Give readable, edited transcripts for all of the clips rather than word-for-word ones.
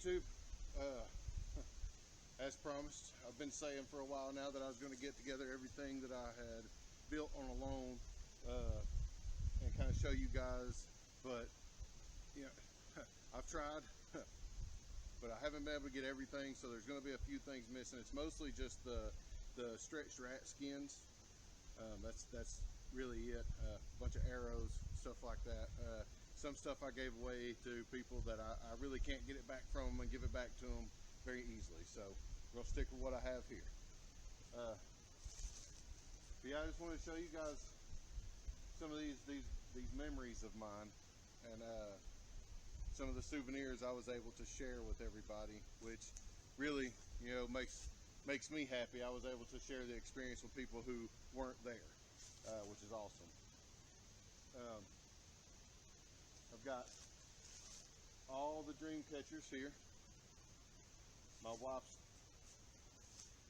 YouTube, as promised, I've been saying for a while now that I was going to get together everything that I had built on a loan and kind of show you guys, but you know, I've tried, but I haven't been able to get everything, so there's going to be a few things missing. It's mostly just the stretched rat skins. That's really it. A bunch of arrows, stuff like that. Some stuff I gave away to people that I really can't get it back from them and give it back to them very easily. So we'll stick with what I have here. But yeah, I just want to show you guys some of these memories of mine, and some of the souvenirs I was able to share with everybody, which really, you know, makes me happy. I was able to share the experience with people who weren't there, which is awesome. I've got all the dream catchers here. My wife's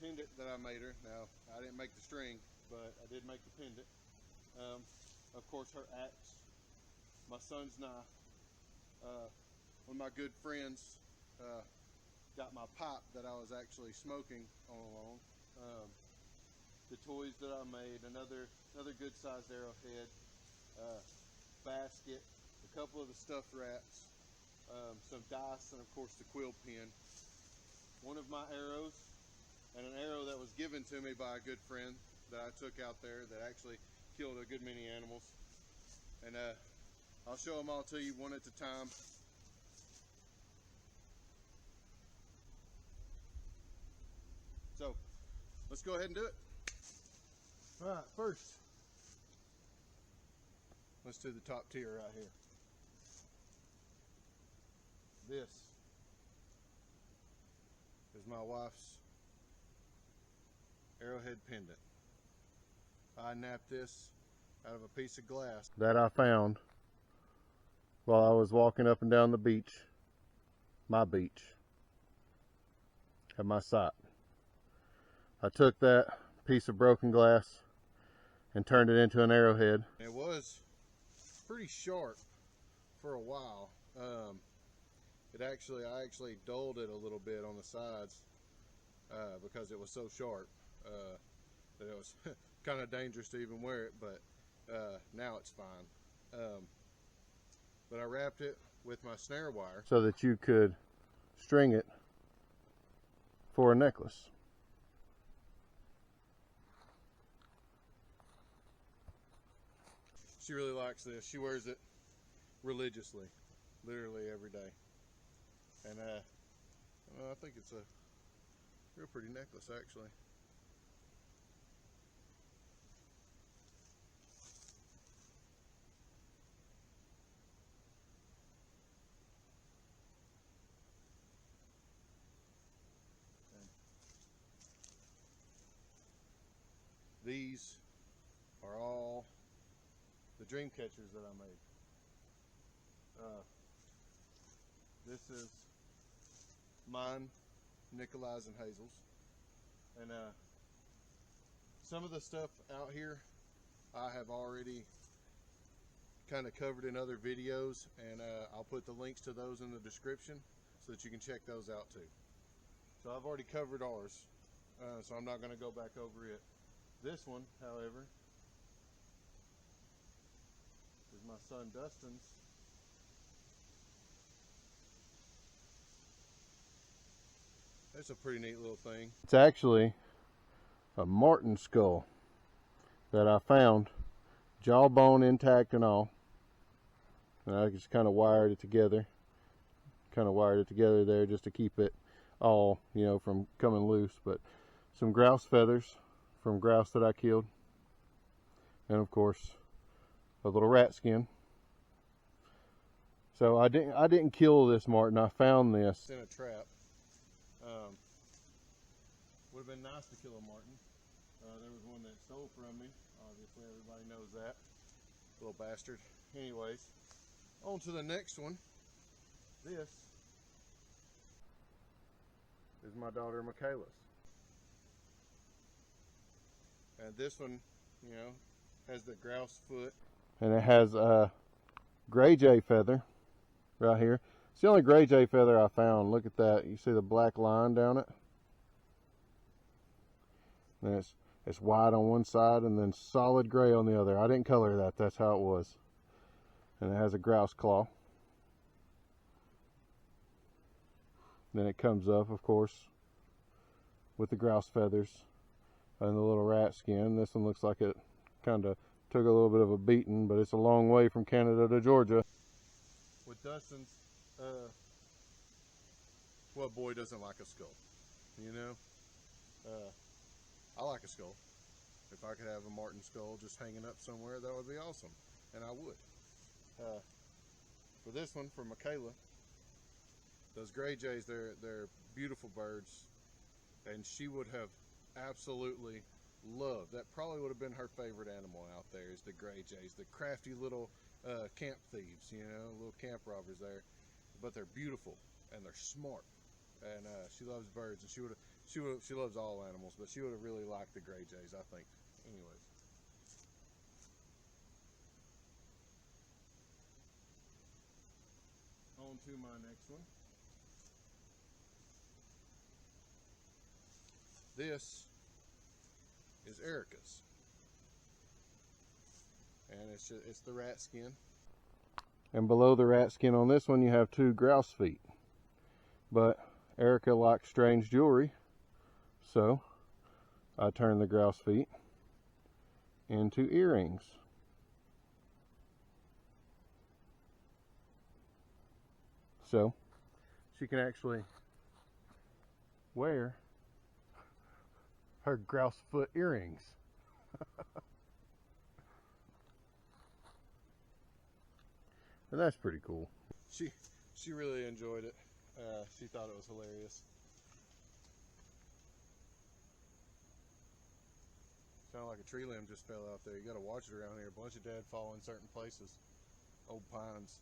pendant that I made her. Now, I didn't make the string, but I did make the pendant. Of course, her axe, my son's knife. One of my good friends got my pipe that I was actually smoking all along. The toys that I made, another good sized arrowhead, basket, a couple of the stuffed rats, some dice, and of course the quill pen. One of my arrows, and an arrow that was given to me by a good friend that I took out there that actually killed a good many animals. And I'll show them all to you one at a time. So let's go ahead and do it. All right, first, let's do the top tier right here. This is my wife's arrowhead pendant. I napped this out of a piece of glass that I found while I was walking up and down the beach, my beach, at my site. I took that piece of broken glass and turned it into an arrowhead. It was pretty sharp for a while. I actually dulled it a little bit on the sides because it was so sharp that it was kind of dangerous to even wear it, but now it's fine. But I wrapped it with my snare wire so that you could string it for a necklace. She really likes this. She wears it religiously, literally every day. And I think it's a real pretty necklace, actually. And these are all the dream catchers that I made. This is mine, Nikolai's, and Hazel's. And some of the stuff out here I have already kind of covered in other videos, and I'll put the links to those in the description so that you can check those out too. So I've already covered ours, so I'm not going to go back over it. This one, however, is my son Dustin's. That's a pretty neat little thing. It's actually a marten skull that I found, jawbone intact and all. And I just kind of wired it together. There just to keep it all, you know, from coming loose. But some grouse feathers from grouse that I killed. And of course, a little rat skin. So I didn't kill this marten. I found this in a trap. Would have been nice to kill a marten. There was one that stole from me. Obviously, everybody knows that. Little bastard. Anyways, on to the next one. This is my daughter Michaela's. And this one, you know, has the grouse foot. And it has a gray jay feather right here. It's the only gray jay feather I found. Look at that. You see the black line down it? And it's white on one side and then solid gray on the other. I didn't color that. That's how it was. And it has a grouse claw. Then it comes up, of course, with the grouse feathers and the little rat skin. This one looks like it kind of took a little bit of a beating, but it's a long way from Canada to Georgia. With Dustin's, what boy doesn't like a skull, you know? I like a skull. If I could have a marten skull just hanging up somewhere, that would be awesome, and I would. For this one, for Michaela, those gray jays, they're beautiful birds, and she would have absolutely loved. That probably would have been her favorite animal out there, is the gray jays, the crafty little camp thieves, you know, little camp robbers there. But they're beautiful and they're smart, and she loves birds, and she loves all animals, but she would have really liked the gray jays, I think. Anyways. On to my next one. This is Erica's, and it's the rat skin. And below the rat skin on this one, you have 2 grouse feet. But Erica likes strange jewelry, so I turned the grouse feet into earrings. So she can actually wear her grouse foot earrings. And that's pretty cool. She really enjoyed it. She thought it was hilarious. Sounded like a tree limb just fell out there. You gotta watch it around here. A bunch of dead fall in certain places. Old pines.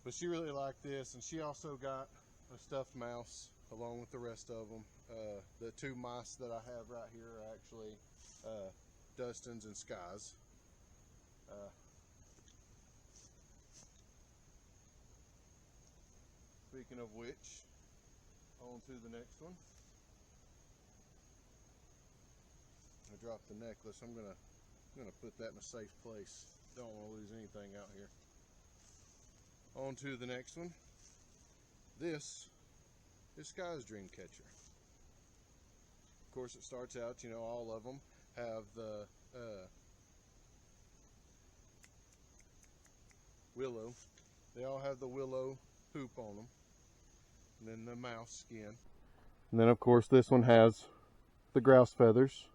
But she really liked this, and she also got a stuffed mouse along with the rest of them. The 2 mice that I have right here are actually Dustin's and Sky's. Speaking of which, on to the next one. I dropped the necklace. I'm gonna put that in a safe place. Don't want to lose anything out here. On to the next one. This is Sky's dreamcatcher. Of course, it starts out, you know, all of them have the willow. They all have the willow hoop on them. And then the mouse skin. And then, of course, this one has the grouse feathers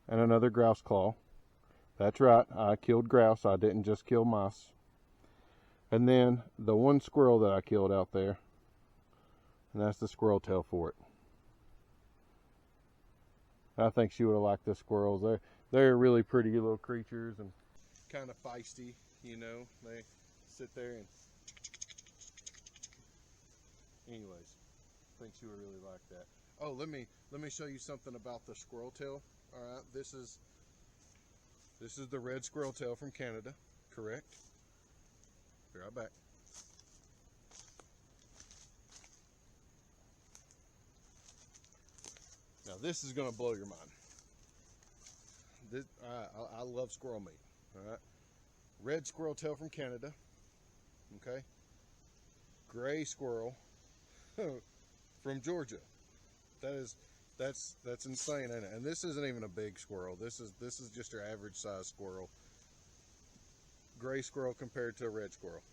and another grouse claw. That's right, I killed grouse. I didn't just kill mice. And then the 1 squirrel that I killed out there, and that's the squirrel tail for it. I think she would have liked the squirrels. They're really pretty little creatures and kind of feisty, you know. They sit there and anyways, I think she would really like that. Oh, let me show you something about the squirrel tail. All right, this is the red squirrel tail from Canada, correct? Be right back. Now this is gonna blow your mind. I love squirrel meat. All right, red squirrel tail from Canada. Okay, gray squirrel from Georgia. That's insane, isn't it? And this isn't even a big squirrel. This is just your average size squirrel. Gray squirrel compared to a red squirrel.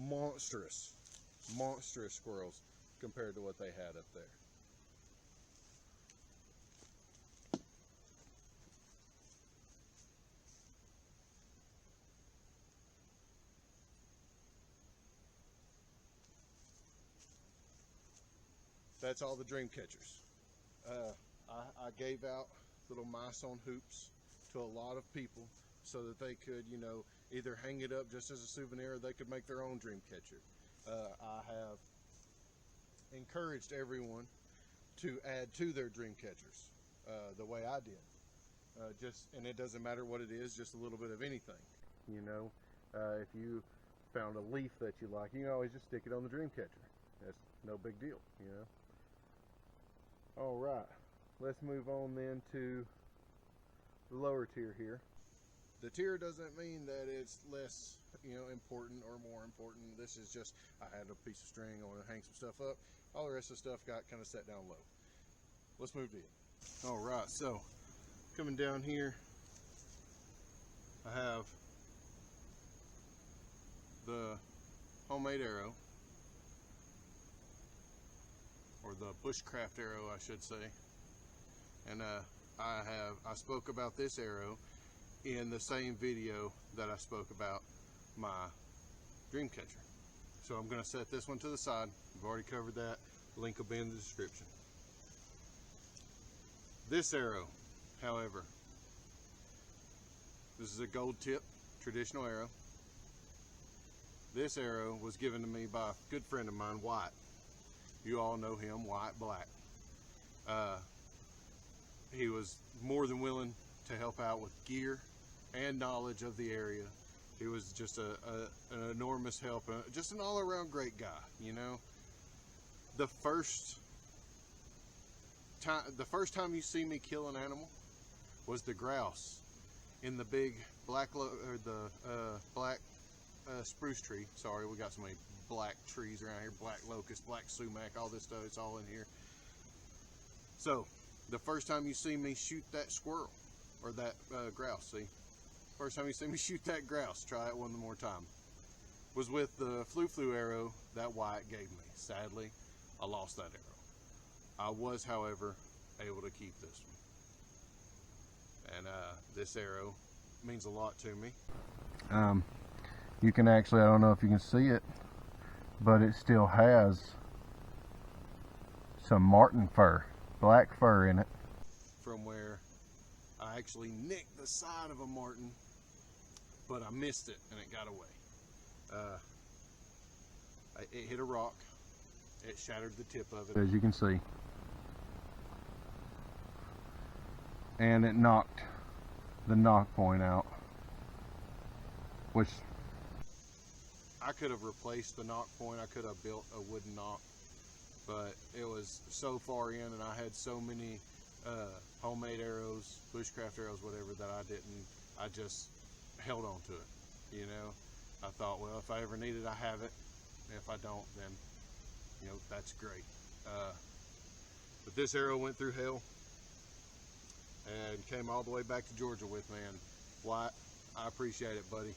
Monstrous squirrels compared to what they had up there. That's all the dream catchers. I gave out little mice on hoops to a lot of people so that they could, you know, either hang it up just as a souvenir or they could make their own dream catcher. I have encouraged everyone to add to their dream catchers the way I did. And it doesn't matter what it is, just a little bit of anything. You know, if you found a leaf that you like, you can always just stick it on the dream catcher. That's no big deal, you know. All right, let's move on then to the lower tier here. The tier doesn't mean that it's less, you know, important or more important. This is just, I had a piece of string, I want to hang some stuff up. All the rest of the stuff got kind of set down low. Let's move to it. All right, so coming down here, I have the homemade arrow, or the Bushcraft arrow, I should say. And I spoke about this arrow in the same video that I spoke about my dream catcher. So I'm going to set this one to the side. We've already covered that. Link will be in the description. This arrow, however, this is a gold tip traditional arrow. This arrow was given to me by a good friend of mine, White. You all know him, White Black. He was more than willing to help out with gear and knowledge of the area. He was just an enormous help, just an all-around great guy, you know. The first time you see me kill an animal was the grouse in the big black spruce tree. Sorry, we got so many black trees around here, black locust, black sumac, all this stuff, it's all in here. So the first time you see me shoot that squirrel, or that grouse, see, first time you see me shoot that grouse, try it one more time, was with the flu arrow that Wyatt gave me. Sadly, I lost that arrow. I was, however, able to keep this one, and this arrow means a lot to me. You can actually, I don't know if you can see it, but it still has some marten fur, black fur in it. From where I actually nicked the side of a marten, but I missed it and it got away. It hit a rock, it shattered the tip of it, as you can see, and it knocked the knock point out, which I could have replaced the knock point. I could have built a wooden knock, but it was so far in and I had so many homemade arrows, bushcraft arrows, whatever, that I just held on to it, you know. I thought, well, if I ever need it, I have it. If I don't, then, you know, that's great. But this arrow went through hell and came all the way back to Georgia with me, and Wyatt, I appreciate it, buddy.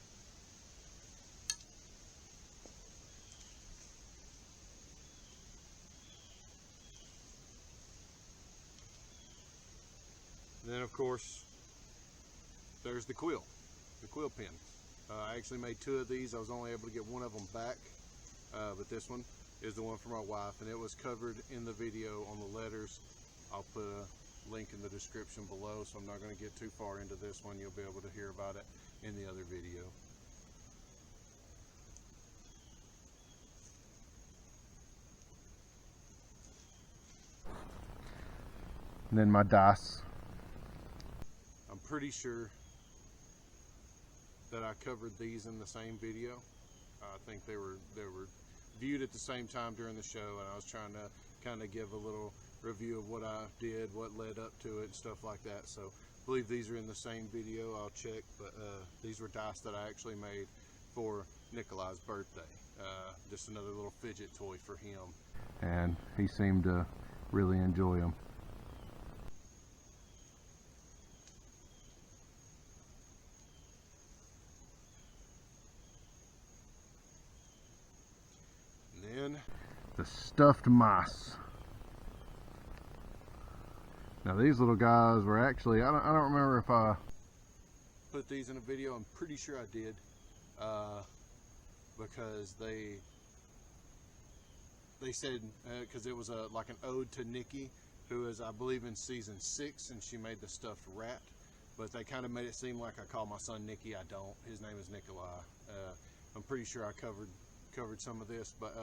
Then, of course, there's the quill pin. I actually made 2 of these. I was only able to get one of them back, but this one is the one for my wife, and it was covered in the video on the letters. I'll put a link in the description below, so I'm not going to get too far into this one. You'll be able to hear about it in the other video. And then my dice. I'm pretty sure that I covered these in the same video. I think they were viewed at the same time during the show, and I was trying to kind of give a little review of what I did, what led up to it, and stuff like that. So I believe these are in the same video. I'll check, but these were dice that I actually made for Nikolai's birthday. Just another little fidget toy for him, and he seemed to really enjoy them. The stuffed mice. Now these little guys were actually, I don't remember if I put these in a video. I'm pretty sure I did, because they said, because it was like an ode to Nikki, who is, I believe, in season 6, and she made the stuffed rat, but they kind of made it seem like I call my son Nikki. I don't. His name is Nikolai. I'm pretty sure I covered some of this, but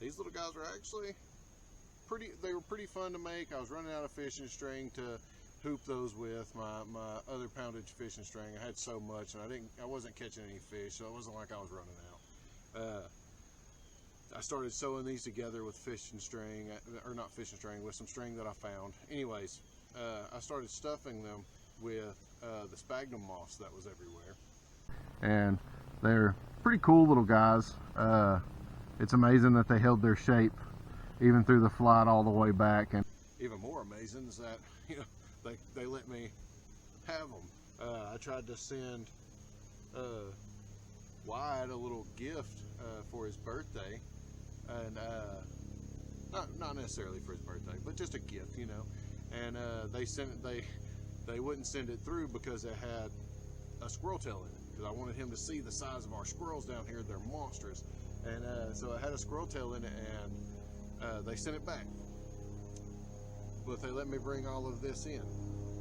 these little guys were actually they were pretty fun to make. I was running out of fishing string to hoop those with, my other poundage fishing string. I had so much, and I wasn't catching any fish, so it wasn't like I was running out. I started sewing these together with fishing string, or not fishing string, with some string that I found. Anyways, I started stuffing them with the sphagnum moss that was everywhere. And they're pretty cool little guys. It's amazing that they held their shape even through the flight all the way back. And even more amazing is that, you know, they let me have them. I tried to send Wyatt a little gift for his birthday, and not necessarily for his birthday, but just a gift, you know. And they wouldn't send it through because it had a squirrel tail in it, because I wanted him to see the size of our squirrels down here. They're monstrous. And so it had a squirrel tail in it, and they sent it back. But they let me bring all of this in,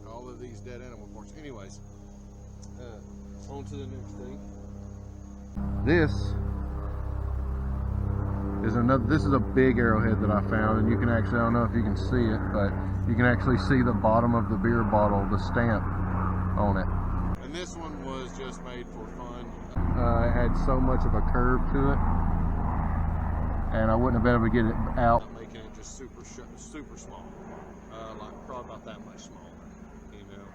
all of these dead animal parts. Anyways, on to the next thing. This is a big arrowhead that I found, and you can actually, I don't know if you can see it, but you can actually see the bottom of the beer bottle, the stamp on it. And this one was just made for fun. It had so much of a curve to it, and I wouldn't have been able to get it out. I'm making it just super small, like probably about that much smaller, you know.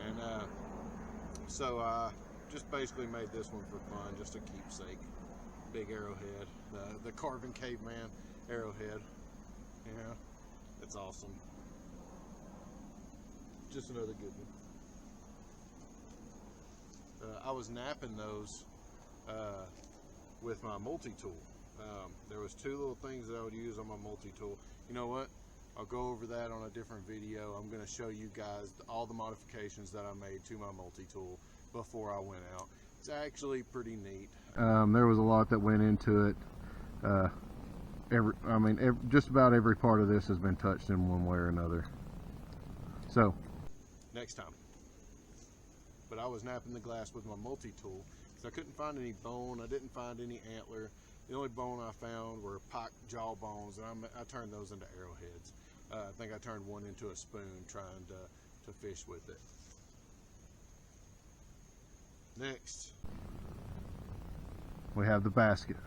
And so I just basically made this one for fun, just a keepsake. Big arrowhead, the carving caveman arrowhead. Yeah, it's awesome. Just another good one. I was napping those with my multi-tool. There was two little things that I would use on my multi-tool. You know what? I'll go over that on a different video. I'm going to show you guys all the modifications that I made to my multi-tool before I went out. It's actually pretty neat. There was a lot that went into it. Just about every part of this has been touched in one way or another. So, next time. But I was napping the glass with my multi-tool because I couldn't find any bone. I didn't find any antler. The only bone I found were pike jaw bones, and I turned those into arrowheads. I think I turned one into a spoon trying to fish with it. Next, we have the basket.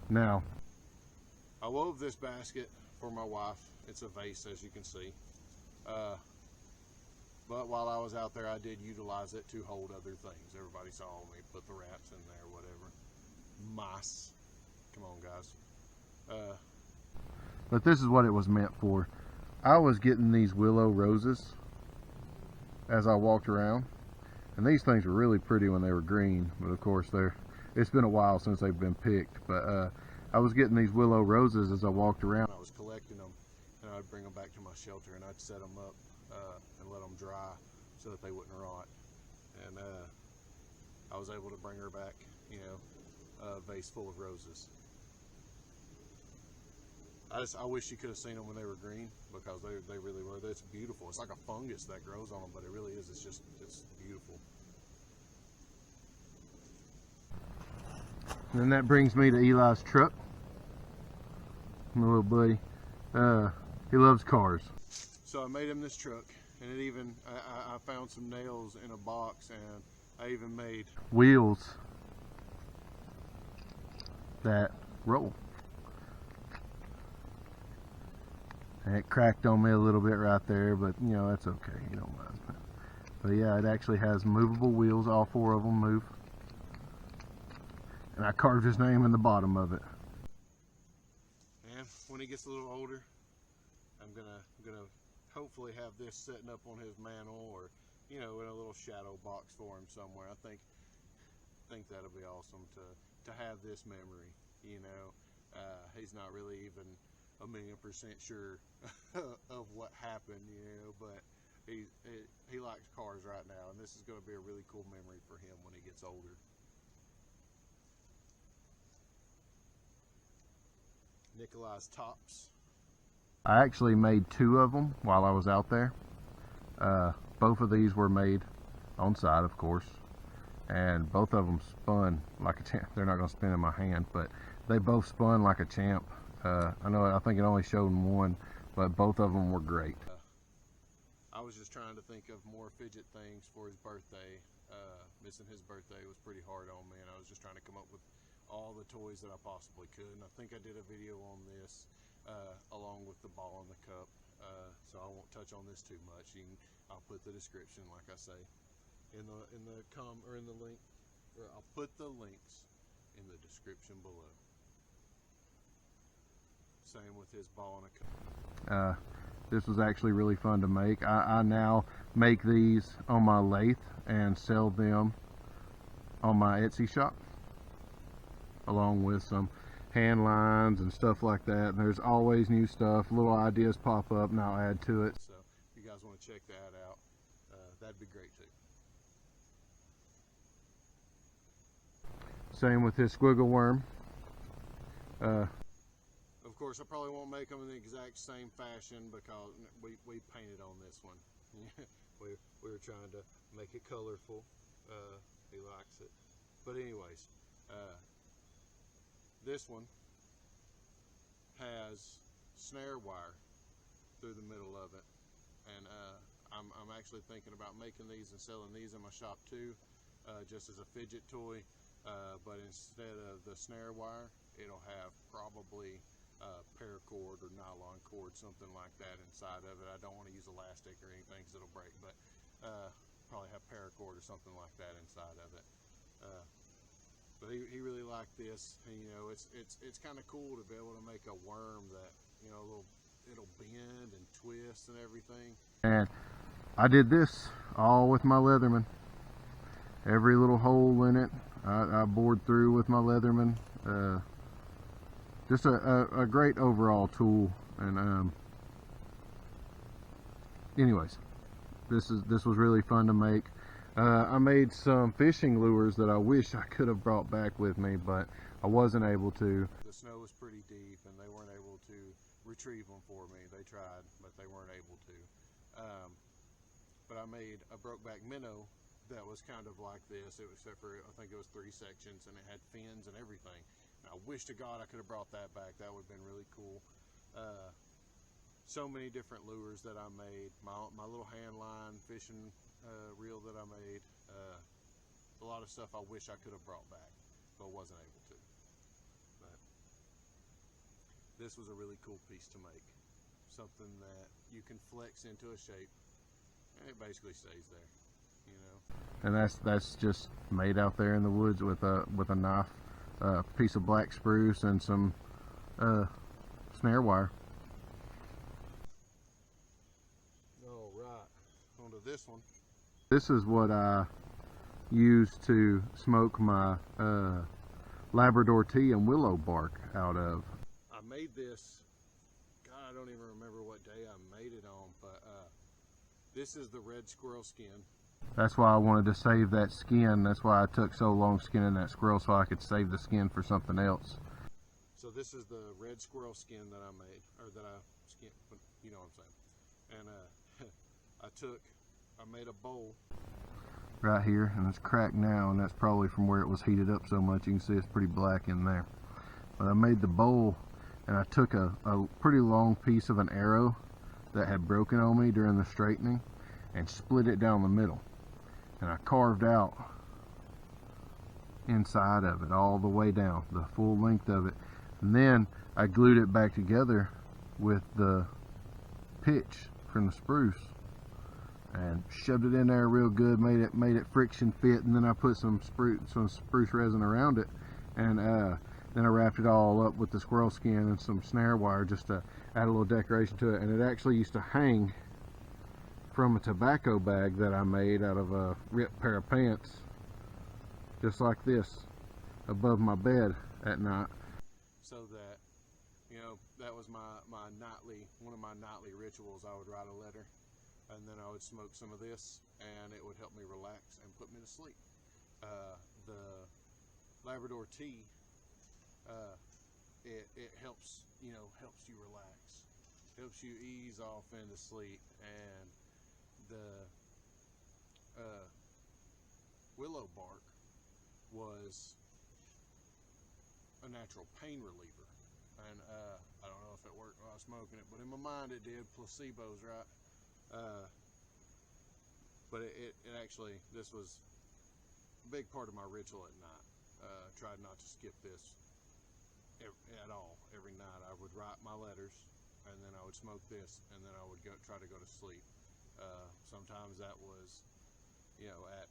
Now, I wove this basket for my wife. It's a vase, as you can see. But while I was out there, I did utilize it to hold other things. Everybody saw me put the rats in there, whatever. Mice. Come on, guys. But this is what it was meant for. I was getting these willow roses as I walked around. And these things were really pretty when they were green, but of course it's been a while since they've been picked. But I was getting these willow roses as I walked around. I was collecting them, and I'd bring them back to my shelter, and I'd set them up and let them dry so that they wouldn't rot. And I was able to bring her back, you know, a vase full of roses. I wish you could have seen them when they were green, because they really were. It's beautiful. It's like a fungus that grows on them, but it really is. It's beautiful. And then that brings me to Eli's truck. My little buddy. He loves cars. So I made him this truck, and it even, I found some nails in a box, and I even made wheels that roll. And it cracked on me a little bit right there, but you know, that's okay, you don't mind. But yeah, it actually has movable wheels, all four of them move. And I carved his name in the bottom of it. And when he gets a little older, I'm gonna hopefully have this sitting up on his mantle, or you know, in a little shadow box for him somewhere. I think that'll be awesome to have this memory, you know. He's not really even 1,000,000% sure of what happened, you know, but he likes cars right now, and this is going to be a really cool memory for him when he gets older. Nikolai's tops. I actually made two of them while I was out there. Both of these were made on site, of course, and both of them spun like a champ. They're not going to spin in my hand, but they both spun like a champ. I think it only showed one, but both of them were great. I was just trying to think of more Fidget things for his birthday. Missing his birthday was pretty hard on me, and I was just trying to come up all the toys that I possibly could. And I think I did a video on this along with the ball and the cup, so I won't touch on this too much. I'll put the description, like I say, in the link, or I'll put the links in the description below. Same with his ball and a cup. This was actually really fun to make. I now make these on my lathe and sell them on my Etsy shop, along with some hand lines and stuff like that. And there's always new stuff, little ideas pop up and I'll add to it. So if you guys want to check that out, that'd be great too. Same with his squiggle worm. Of course, I probably won't make them in the exact same fashion because we painted on this one. we were trying to make it colorful. He likes it. But anyways, this one has snare wire through the middle of it, and I'm actually thinking about making these and selling these in my shop too, just as a fidget toy. But instead of the snare wire, it'll have probably paracord or nylon cord, something like that inside of it. I don't want to use elastic or anything because it'll break, but probably have paracord or something like that inside of it. But he really liked this, and you know, it's kind of cool to be able to make a worm that, you know, it'll bend and twist and everything. And I did this all with my Leatherman. Every little hole in it I bored through with my Leatherman. Just a great overall tool. And anyways, this was really fun to make. I made some fishing lures that I wish I could have brought back with me, but I wasn't able to. The snow was pretty deep and they weren't able to retrieve them for me. They tried, but they weren't able to. But I made a brokeback minnow that was kind of like this, except for I think it was 3 sections, and it had fins and everything. And I wish to God I could have brought that back. That would have been really cool. So many different lures that I made. My little hand line fishing reel that I made. A lot of stuff I wish I could have brought back, but wasn't able to. But this was a really cool piece to make. Something that you can flex into a shape, and it basically stays there, you know. And that's just made out there in the woods with a knife, piece of black spruce, and some snare wire. All right, on to this one. This is what I use to smoke my Labrador tea and willow bark out of. I made this, God, I don't even remember what day I made it on, but this is the red squirrel skin. That's why I wanted to save that skin. That's why I took so long skinning that squirrel, so I could save the skin for something else. So this is the red squirrel skin that I made, or that I skinned, you know what I'm saying. And I made a bowl right here, and it's cracked now, and that's probably from where it was heated up so much. You can see it's pretty black in there. But I made the bowl, and I took a pretty long piece of an arrow that had broken on me during the straightening and split it down the middle. And I carved out inside of it all the way down, the full length of it. And then I glued it back together with the pitch from the spruce and shoved it in there real good, made it friction fit, and then I put some spruce resin around it, and then I wrapped it all up with the squirrel skin and some snare wire just to add a little decoration to it. And it actually used to hang from a tobacco bag that I made out of a ripped pair of pants, just like this, above my bed at night. So that, you know, that was my nightly, one of my nightly rituals. I would write a letter, and then I would smoke some of this, and it would help me relax and put me to sleep. The Labrador tea, it helps, you know, helps you relax, helps you ease off into sleep. And the willow bark was a natural pain reliever, and I don't know if it worked while I was smoking it, but in my mind it did. Placebos, right? But it actually, this was a big part of my ritual at night. Tried not to skip this at all. Every night I would write my letters, and then I would smoke this, and then I would try to go to sleep. Sometimes that was, you know, at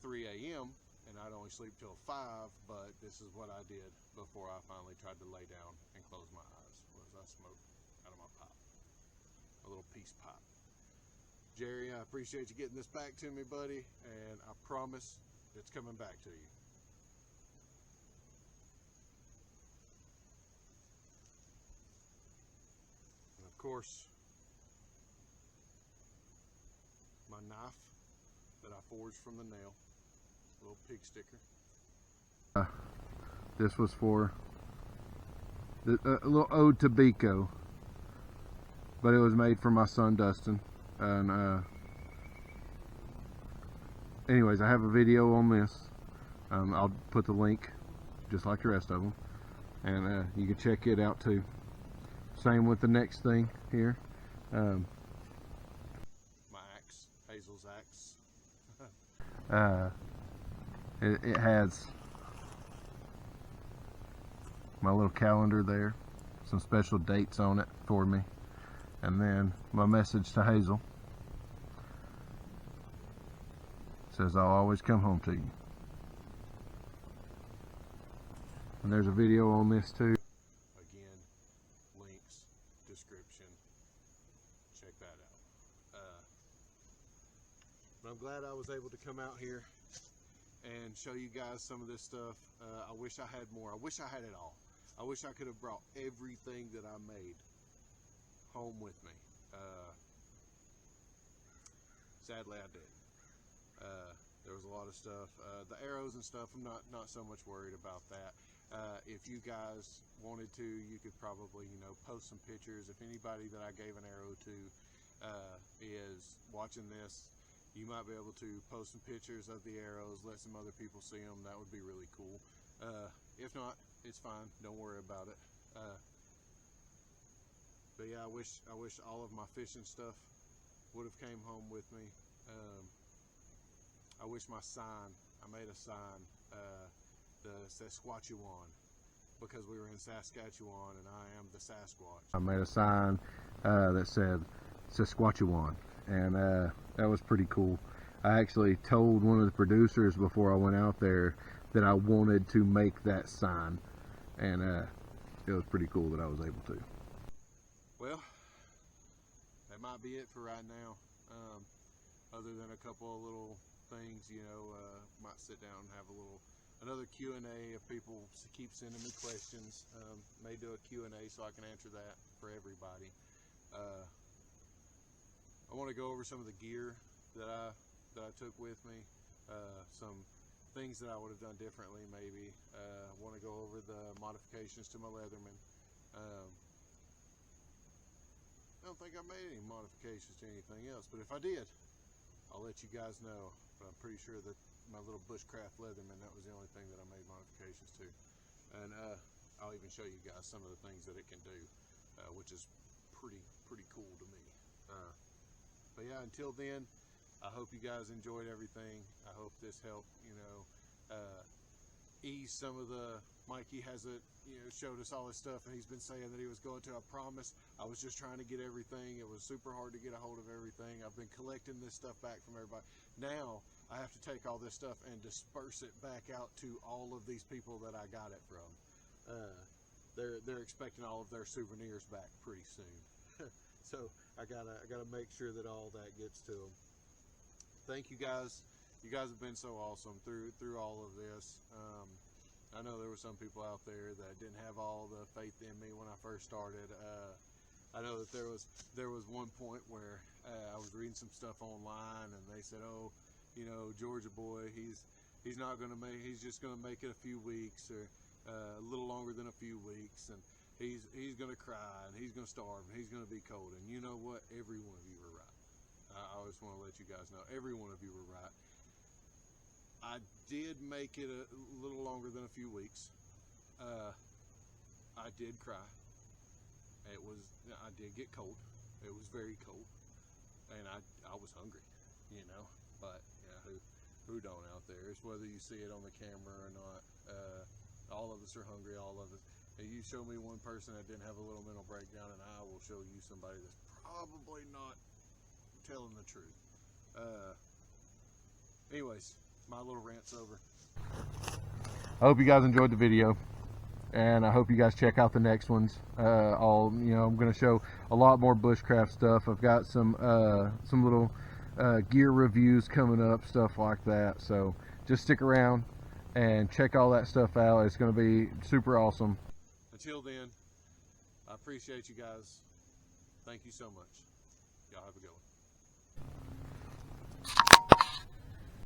3 a.m. and I'd only sleep till 5, but this is what I did before I finally tried to lay down and close my eyes, was I smoked out of my pipe, a little peace pipe. Jerry, I appreciate you getting this back to me, buddy, and I promise it's coming back to you. And of course, my knife that I forged from the nail, a little pig sticker. This was for a little ode to Biko, but it was made for my son Dustin. And anyways, I have a video on this. I'll put the link just like the rest of them, and you can check it out too. Same with the next thing here. My axe, Hazel's axe. It has my little calendar there, some special dates on it for me, and then my message to Hazel says, "I'll always come home to you." And there's a video on this too. Again, links, description, check that out. But I'm glad I was able to come out here and show you guys some of this stuff. I wish I had more. I wish I had it all. I wish I could have brought everything that I made home with me. Sadly, I didn't. There was a lot of stuff. The arrows and stuff, I'm not so much worried about that. If you guys wanted to, you could probably, you know, post some pictures. If anybody that I gave an arrow to is watching this, you might be able to post some pictures of the arrows, let some other people see them. That would be really cool. If not, it's fine. Don't worry about it. But yeah, I wish all of my fishing stuff would have came home with me. I wish my sign, I made a sign, the Sasquatchuan, because we were in Saskatchewan and I am the Sasquatch. I made a sign that said Sasquatchuan, and that was pretty cool. I actually told one of the producers before I went out there that I wanted to make that sign, and it was pretty cool that I was able to. Well, that might be it for right now. Other than a couple of little things, you know, might sit down and have another Q&A if people keep sending me questions. May do a Q&A so I can answer that for everybody. I want to go over some of the gear that I took with me, some things that I would have done differently maybe. I want to go over the modifications to my Leatherman. I don't think I made any modifications to anything else, but if I did, I'll let you guys know. But I'm pretty sure that my little Bushcraft Leatherman, that was the only thing that I made modifications to. And I'll even show you guys some of the things that it can do, which is pretty cool to me. But yeah, until then, I hope you guys enjoyed everything. I hope this helped, you know, ease some of the, Mikey hasn't, you know, showed us all his stuff, and he's been saying that he was going to. I promise, I was just trying to get everything. It was super hard to get a hold of everything. I've been collecting this stuff back from everybody. Now I have to take all this stuff and disperse it back out to all of these people that I got it from. They're expecting all of their souvenirs back pretty soon. So I gotta make sure that all that gets to them. Thank you guys. You guys have been so awesome through all of this. I know there were some people out there that didn't have all the faith in me when I first started. I know that there was one point where I was reading some stuff online, and they said, "Oh, you know, Georgia boy, he's not gonna make. He's just gonna make it a few weeks, or a little longer than a few weeks, and he's gonna cry, and he's gonna starve, and he's gonna be cold." And you know what? Every one of you were right. I just want to let you guys know, every one of you were right. I did make it a little longer than a few weeks. I did cry. I did get cold. It was very cold, and I was hungry, you know. But yeah, who don't out there. It's whether you see it on the camera or not. All of us are hungry, all of us. And you show me one person that didn't have a little mental breakdown, and I will show you somebody that's probably not telling the truth. Anyways, my little rant's over. I hope you guys enjoyed the video, and I hope you guys check out the next ones. I'm going to show a lot more bushcraft stuff. I've got some little gear reviews coming up, stuff like that. So just stick around and check all that stuff out. It's going to be super awesome. Until then, I appreciate you guys. Thank you so much. Y'all have a good one.